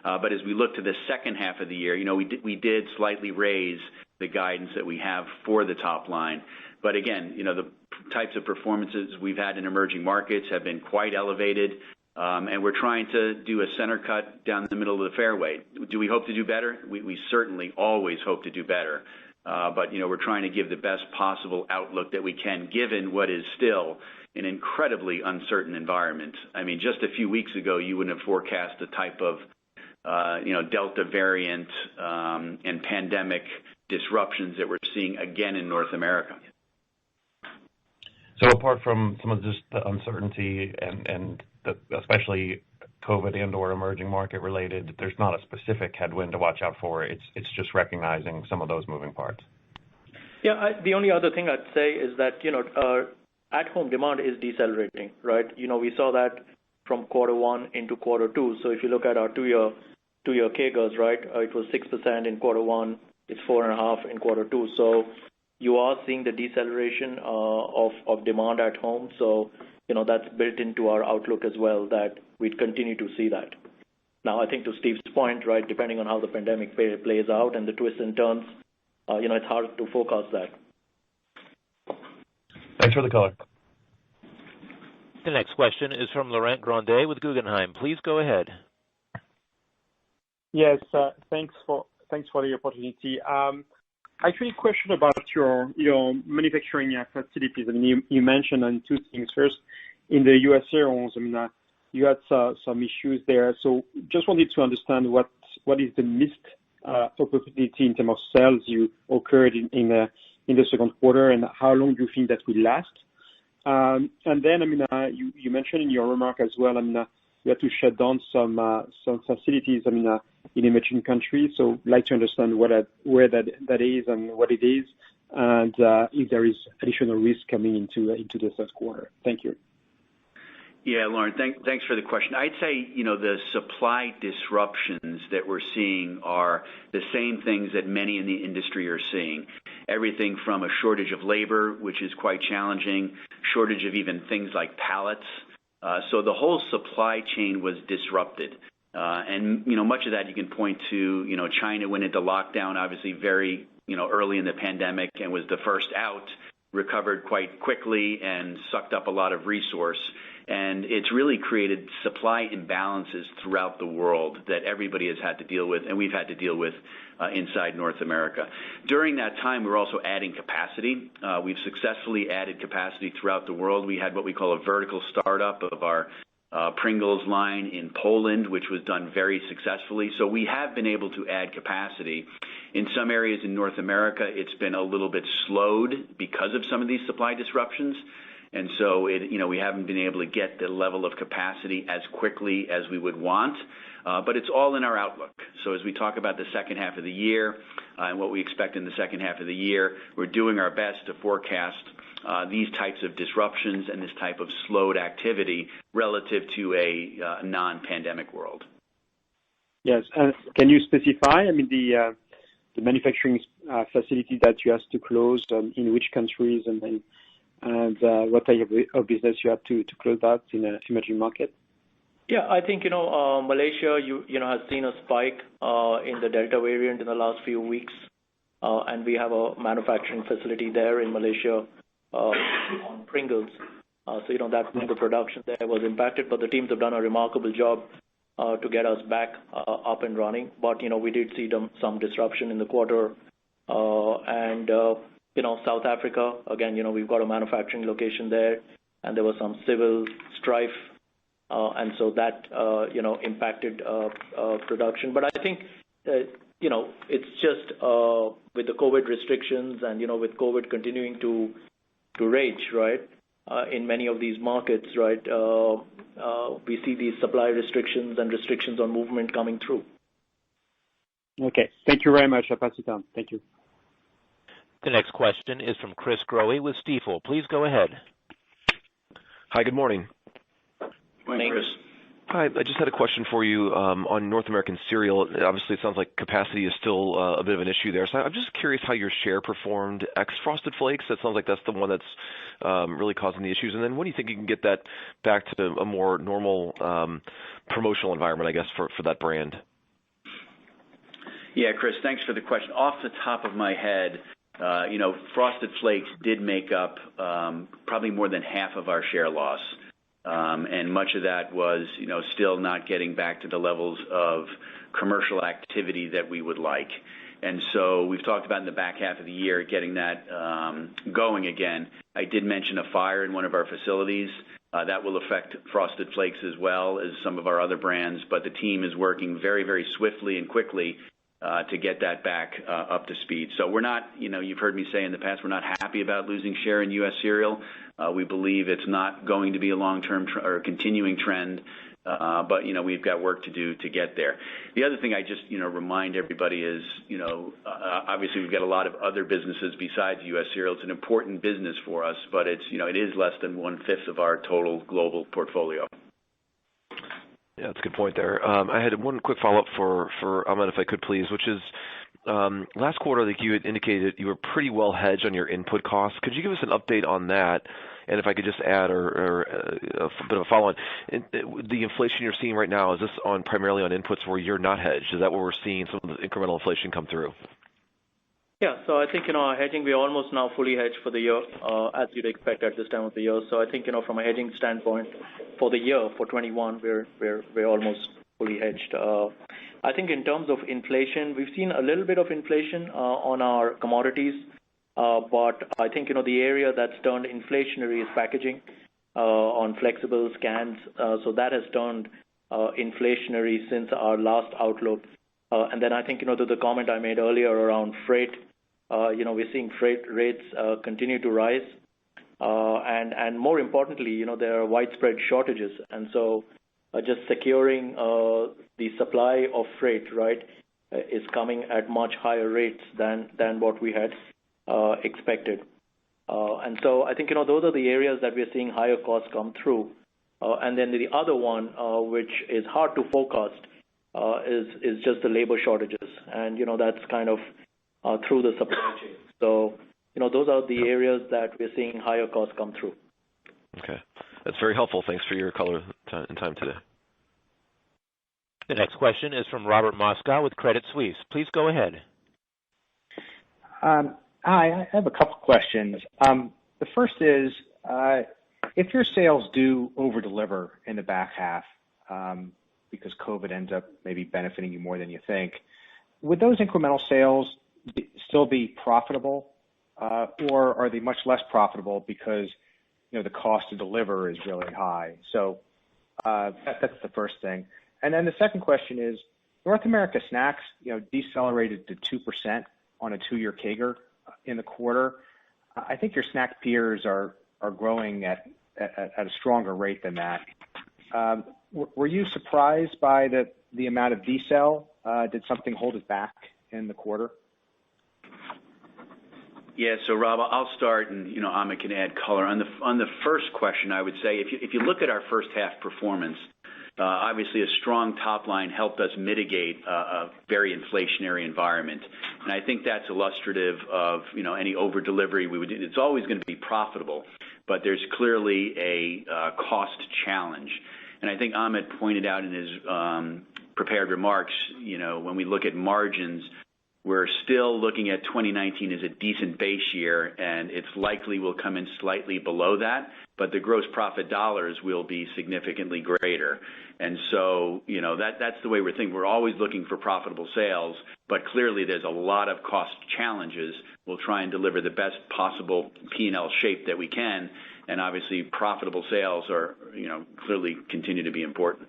But as we look to the second half of the year, we did slightly raise the guidance that we have for the top line. But again, the types of performances we've had in emerging markets have been quite elevated, and we're trying to do a center cut down the middle of the fairway. Do we hope to do better? We certainly always hope to do better. But, we're trying to give the best possible outlook that we can, given what is still an incredibly uncertain environment. I mean, just a few weeks ago, you wouldn't have forecast the type of Delta variant and pandemic disruptions that we're seeing again in North America. So apart from some of just the uncertainty and especially COVID and or emerging market related, there's not a specific headwind to watch out for. It's just recognizing some of those moving parts. Yeah, the only other thing I'd say is that, at-home demand is decelerating, right? We saw that from quarter one into quarter two. So if you look at our two-year CAGRs, right, it was 6% in quarter one, it's 4.5% in quarter two. So you are seeing the deceleration of demand at home. So, that's built into our outlook as well, that we'd continue to see that. Now, I think to Steve's point, right, depending on how the pandemic plays out and the twists and turns, it's hard to forecast that. Thanks for the color. The next question is from Laurent Grandet with Guggenheim. Please go ahead. Yes, thanks for the opportunity. Actually, a question about your manufacturing facilities. I mean, you mentioned on two things. First, in the U.S. areas, you had some issues there. So just wanted to understand what is the missed opportunity in terms of sales you occurred in the second quarter, and how long do you think that will last? And then, you mentioned in your remark as well, you had to shut down some facilities, in emerging countries. So I'd like to understand where that is and what it is, and if there is additional risk coming into the third quarter. Thank you. Yeah, Lauren, thanks for the question. I'd say, the supply disruptions that we're seeing are the same things that many in the industry are seeing. Everything from a shortage of labor, which is quite challenging, shortage of even things like pallets. So the whole supply chain was disrupted. And, much of that you can point to, China went into lockdown, obviously very early in the pandemic and was the first out, recovered quite quickly and sucked up a lot of resource. And it's really created supply imbalances throughout the world that everybody has had to deal with, and we've had to deal with inside North America. During that time, we're also adding capacity. We've successfully added capacity throughout the world. We had what we call a vertical startup of our Pringles line in Poland, which was done very successfully. So we have been able to add capacity. In some areas in North America, it's been a little bit slowed because of some of these supply disruptions. And so, we haven't been able to get the level of capacity as quickly as we would want, but it's all in our outlook. So as we talk about the second half of the year and what we expect in the second half of the year, we're doing our best to forecast these types of disruptions and this type of slowed activity relative to a non-pandemic world. Yes. Can you specify, the manufacturing facility that you have to close, in which countries and what type of business you have to close that in an emerging market? Yeah, I think, Malaysia, has seen a spike in the Delta variant in the last few weeks. And we have a manufacturing facility there in Malaysia on Pringles. So, that the production there was impacted, but the teams have done a remarkable job to get us back up and running. But, we did see some disruption in the quarter. South Africa, again, we've got a manufacturing location there, and there was some civil strife, and so that, impacted production. But I think, it's just with the COVID restrictions and, with COVID continuing to rage, right, in many of these markets, right, we see these supply restrictions and restrictions on movement coming through. Okay. Thank you very much. I'll pass it on. Thank you. The next question is from Chris Growe with Stifel. Please go ahead. Hi, good morning. Morning, Chris. Hi, I just had a question for you on North American cereal. Obviously, it sounds like capacity is still a bit of an issue there. So I'm just curious how your share performed ex-Frosted Flakes. That sounds like that's the one that's really causing the issues. And then when do you think you can get that back to a more normal promotional environment, I guess, for that brand? Yeah, Chris, thanks for the question. Off the top of my head, Frosted Flakes did make up probably more than half of our share loss. And much of that was, still not getting back to the levels of commercial activity that we would like. And so we've talked about in the back half of the year getting that going again. I did mention a fire in one of our facilities. That will affect Frosted Flakes as well as some of our other brands, but the team is working very, very swiftly and quickly to get that back up to speed. So we're not, you've heard me say in the past, we're not happy about losing share in U.S. cereal. We believe it's not going to be a long-term or a continuing trend, but, we've got work to do to get there. The other thing I just, remind everybody is, obviously we've got a lot of other businesses besides U.S. cereal. It's an important business for us, but it's, it is less than 1/5 of our total global portfolio. Yeah, that's a good point there. I had one quick follow-up for Ahmed, if I could please, which is last quarter, I think you had indicated you were pretty well hedged on your input costs. Could you give us an update on that? And if I could just add or a bit of a follow-on, the inflation you're seeing right now, is this primarily on inputs where you're not hedged? Is that where we're seeing some of the incremental inflation come through? Yeah, so I think, our hedging, we're almost now fully hedged for the year, as you'd expect at this time of the year. So I think, from a hedging standpoint, for the year, for 21, we're almost fully hedged. I think in terms of inflation, we've seen a little bit of inflation on our commodities, but I think, the area that's turned inflationary is packaging on flexibles, cans. So that has turned inflationary since our last outlook. And then I think, to the comment I made earlier around freight, we're seeing freight rates continue to rise. And more importantly, there are widespread shortages. And so just securing the supply of freight, right, is coming at much higher rates than what we had expected. And so I think, those are the areas that we're seeing higher costs come through. And then the other one, which is hard to forecast, is just the labor shortages. And, that's kind of through the supply chain. So, those are the areas that we're seeing higher costs come through. Okay. That's very helpful. Thanks for your color and time today. The next question is from Robert Moskow with Credit Suisse. Please go ahead. Hi, I have a couple questions. The first is, if your sales do over-deliver in the back half because COVID ends up maybe benefiting you more than you think, would those incremental sales still be profitable, or are they much less profitable because the cost to deliver is really high? So that's the first thing. And then the second question is, North America snacks decelerated to 2% on a 2-year CAGR in the quarter. I think your snack peers are growing at a stronger rate than that. Were you surprised by the amount of decel? Did something hold it back in the quarter? Yeah, so Rob, I'll start, and Amit can add color. On the first question, I would say if you look at our first half performance, obviously a strong top line helped us mitigate a very inflationary environment, and I think that's illustrative of any over delivery we would do. It's always going to be profitable, but there's clearly a cost challenge, and I think Amit pointed out in his prepared remarks. When we look at margins, we're still looking at 2019 as a decent base year, and it's likely will come in slightly below that, but the gross profit dollars will be significantly greater. And so, that's the way we're thinking. We're always looking for profitable sales, but clearly there's a lot of cost challenges. We'll try and deliver the best possible P&L shape that we can, and obviously profitable sales are, clearly continue to be important.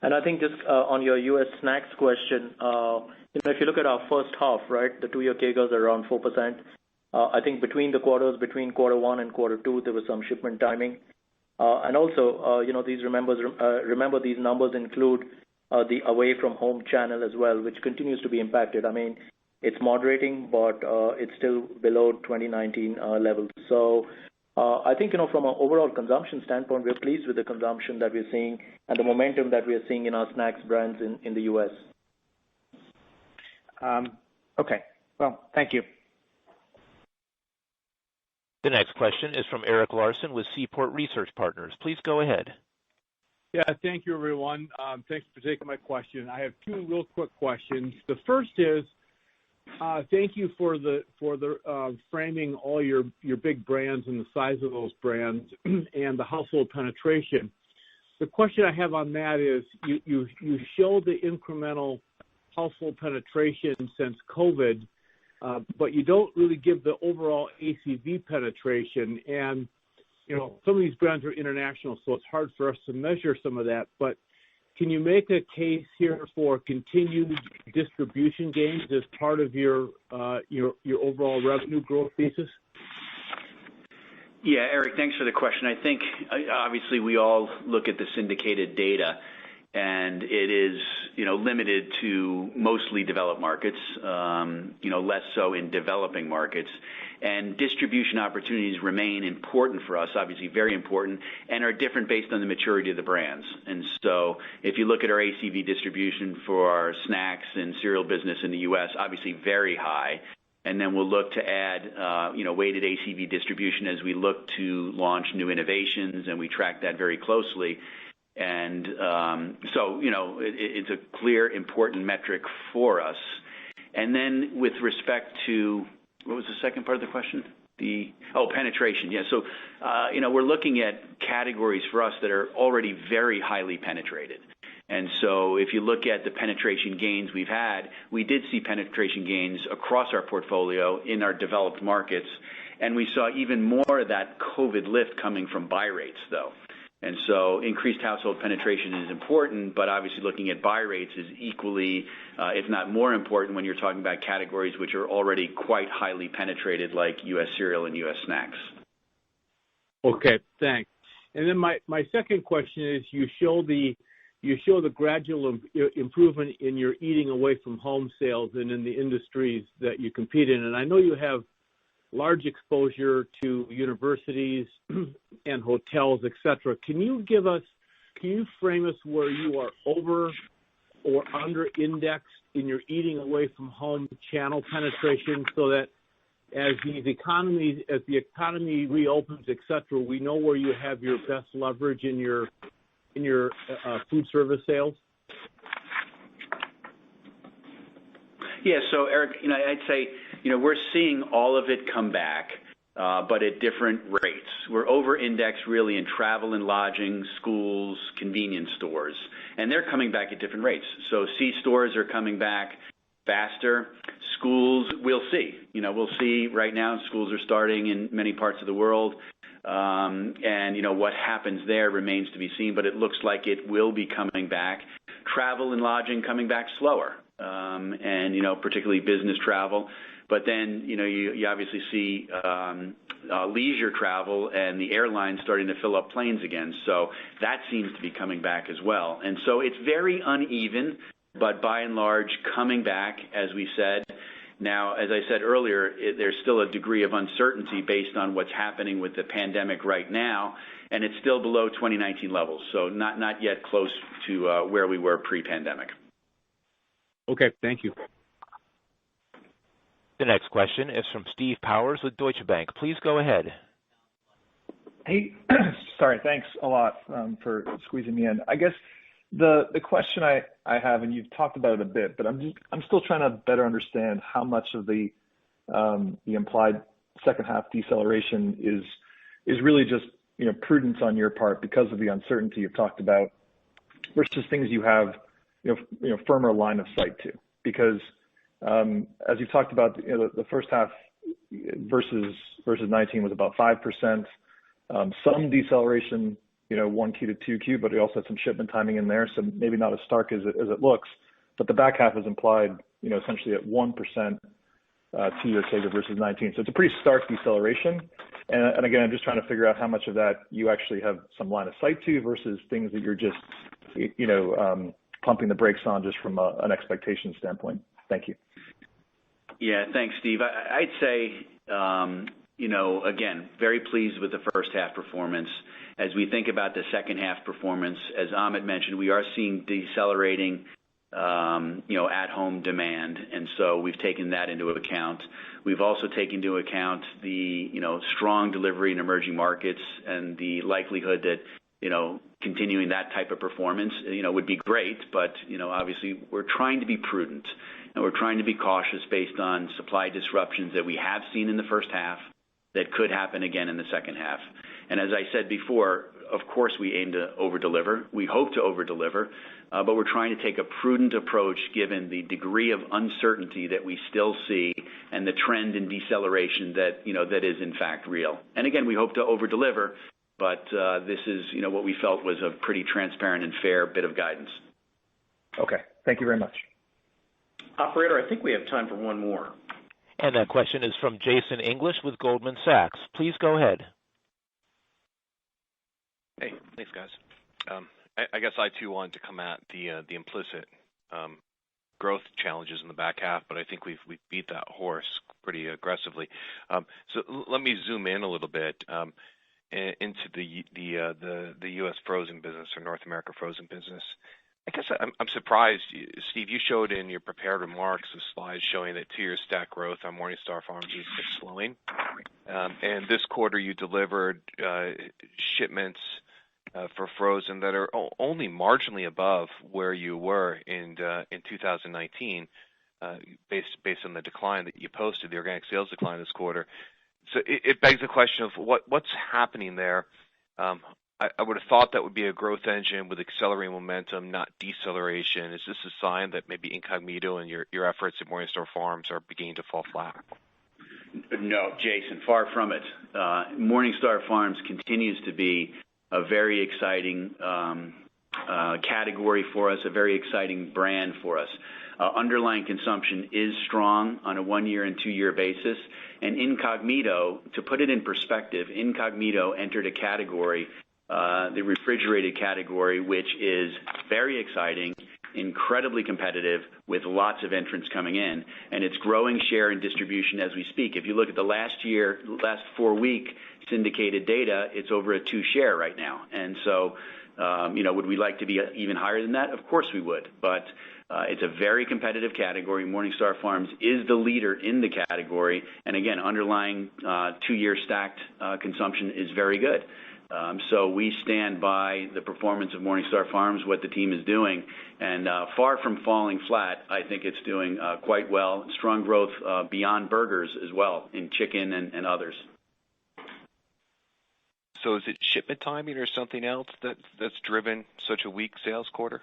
And I think just on your U.S. snacks question, if you look at our first half, right, the 2-year CAGRs are around 4%. I think between the quarters, between quarter 1 and quarter 2, there was some shipment timing. And also, remember these numbers include the away from home channel as well, which continues to be impacted. I mean, it's moderating, but it's still below 2019 levels. So I think, from an overall consumption standpoint, we're pleased with the consumption that we're seeing and the momentum that we're seeing in our snacks brands in the U.S. Okay. Well, thank you. The next question is from Eric Larson with Seaport Research Partners. Please go ahead. Yeah, thank you, everyone. Thanks for taking my question. I have 2 real quick questions. The first is, thank you for the framing all your big brands and the size of those brands and the household penetration. The question I have on that is, you show the incremental household penetration since COVID, but you don't really give the overall ACV penetration. And, some of these brands are international, so it's hard for us to measure some of that. But can you make a case here for continued distribution gains as part of your overall revenue growth thesis? Yeah, Eric, thanks for the question. I think, obviously, we all look at the syndicated data, and it is, limited to mostly developed markets, less so in developing markets. And distribution opportunities remain important for us, obviously very important, and are different based on the maturity of the brands. And so if you look at our ACV distribution for our snacks and cereal business in the U.S., obviously very high. And then we'll look to add, weighted ACV distribution as we look to launch new innovations, and we track that very closely. And so, it's a clear, important metric for us. And then with respect to, what was the second part of the question? Penetration. Yeah. So, we're looking at categories for us that are already very highly penetrated. And so if you look at the penetration gains we've had, we did see penetration gains across our portfolio in our developed markets. And we saw even more of that COVID lift coming from buy rates, though. And so increased household penetration is important, but obviously looking at buy rates is equally, if not more important, when you're talking about categories which are already quite highly penetrated, like U.S. cereal and U.S. snacks. Okay, thanks. And then my second question is, you show the gradual improvement in your eating away from home sales and in the industries that you compete in. And I know you have large exposure to universities and hotels, et cetera. Can you frame us where you are over or under indexed in your eating away from home channel penetration, so that as the economy reopens, et cetera, we know where you have your best leverage in your food service sales? Yeah, so Eric, I'd say, we're seeing all of it come back, but at different rates. We're over-indexed really in travel and lodging, schools, convenience stores, and they're coming back at different rates. So C-stores are coming back faster. Schools, we'll see. We'll see right now. Schools are starting in many parts of the world. And what happens there remains to be seen, but it looks like it will be coming back. Travel and lodging coming back slower, and particularly business travel. But then you obviously see leisure travel and the airlines starting to fill up planes again. So that seems to be coming back as well. And so it's very uneven, but by and large coming back, as we said. Now, as I said earlier, there's still a degree of uncertainty based on what's happening with the pandemic right now, and it's still below 2019 levels, so not yet close to where we were pre-pandemic. Okay, thank you. The next question is from Steve Powers with Deutsche Bank. Please go ahead. Hey, sorry, thanks a lot for squeezing me in. I guess the question I have, and you've talked about it a bit, but I'm still trying to better understand how much of the implied second half deceleration is really just prudence on your part because of the uncertainty you've talked about, versus things you have firmer line of sight to. Because as you've talked about, the first half versus 19 was about 5%. Some deceleration, 1Q to 2Q, but we also had some shipment timing in there, so maybe not as stark as it looks. But the back half is implied, essentially at 1% 2-year CAGR versus 19. So it's a pretty stark deceleration. And again, I'm just trying to figure out how much of that you actually have some line of sight to versus things that you're just, pumping the brakes on just from an expectation standpoint. Thank you. Yeah, thanks, Steve. I'd say, again, very pleased with the first half performance. As we think about the second half performance, as Amit mentioned, we are seeing decelerating, at-home demand, and so we've taken that into account. We've also taken into account the, strong delivery in emerging markets and the likelihood that, continuing that type of performance, would be great, but, obviously we're trying to be prudent and we're trying to be cautious based on supply disruptions that we have seen in the first half that could happen again in the second half. And as I said before, of course we aim to over-deliver. We hope to over-deliver, but we're trying to take a prudent approach given the degree of uncertainty that we still see and the trend in deceleration that, that is in fact real. And again, we hope to over-deliver, but this is, what we felt was a pretty transparent and fair bit of guidance. Okay. Thank you very much. Operator, I think we have time for one more. And that question is from Jason English with Goldman Sachs. Please go ahead. Hey, thanks, guys. I guess I too wanted to come at the implicit growth challenges in the back half, but I think we've beat that horse pretty aggressively. So let me zoom in a little bit into the U.S. frozen business or North America frozen business. I guess I'm surprised, Steve. You showed in your prepared remarks a slide showing that 2-year stack growth on Morningstar Farms is slowing, and this quarter you delivered shipments for frozen that are only marginally above where you were in 2019, based on the decline that you posted, the organic sales decline this quarter. So it begs the question of what's happening there. I would have thought that would be a growth engine with accelerating momentum, not deceleration. Is this a sign that maybe Incognito and your efforts at Morningstar Farms are beginning to fall flat? No, Jason, far from it. Morningstar Farms continues to be a very exciting category for us, a very exciting brand for us. Underlying consumption is strong on a 1-year and 2-year basis. And Incognito, to put it in perspective, Incognito entered a category, the refrigerated category, which is very exciting, incredibly competitive, with lots of entrants coming in, and it's growing share and distribution as we speak. If you look at the last 4-week syndicated data, it's over a 2 share right now. And so, would we like to be even higher than that? Of course we would, but it's a very competitive category. Morningstar Farms is the leader in the category, and again, underlying 2-year stacked consumption is very good. So we stand by the performance of Morningstar Farms, what the team is doing, and far from falling flat, I think it's doing quite well. Strong growth beyond burgers as well in chicken and others. So is it shipment timing or something else that's driven such a weak sales quarter?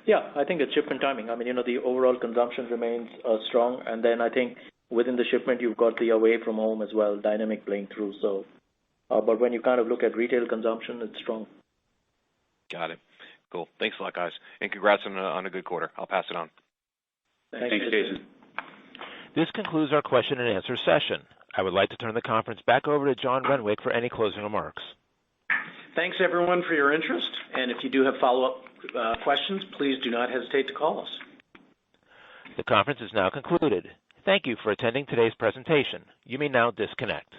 Yeah, I think it's shipment timing. I mean, the overall consumption remains strong, and then I think within the shipment you've got the away from home as well, dynamic playing through. So, but when you kind of look at retail consumption, it's strong. Got it. Cool. Thanks a lot, guys, and congrats on a good quarter. I'll pass it on. Thanks, Jason. This concludes our question and answer session. I would like to turn the conference back over to John Renwick for any closing remarks. Thanks, everyone, for your interest. And if you do have follow-up questions, please do not hesitate to call us. The conference is now concluded. Thank you for attending today's presentation. You may now disconnect.